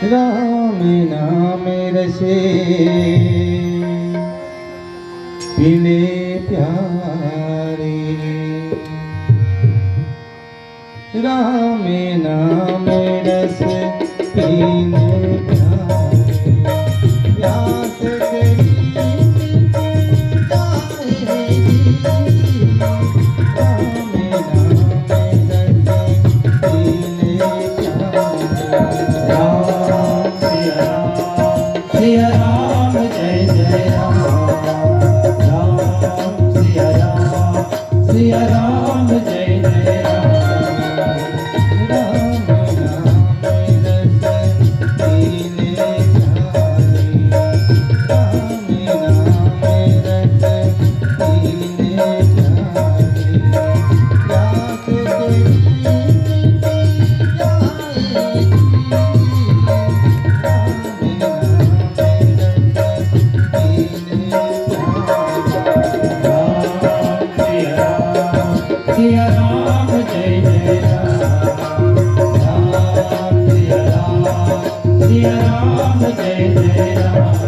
राम नाम रसे पीले प्यारे। राम नाम रस पीले प्यारे। प्यास तेरी सिया राम जय जय राम, राम सिया राम जय जय राम। राम नाम रस पीले प्यारे। राम नाम रस पीले प्यारे। प्यास तेरी सिया राम जय जय राम, राम सिया राम जय जय राम।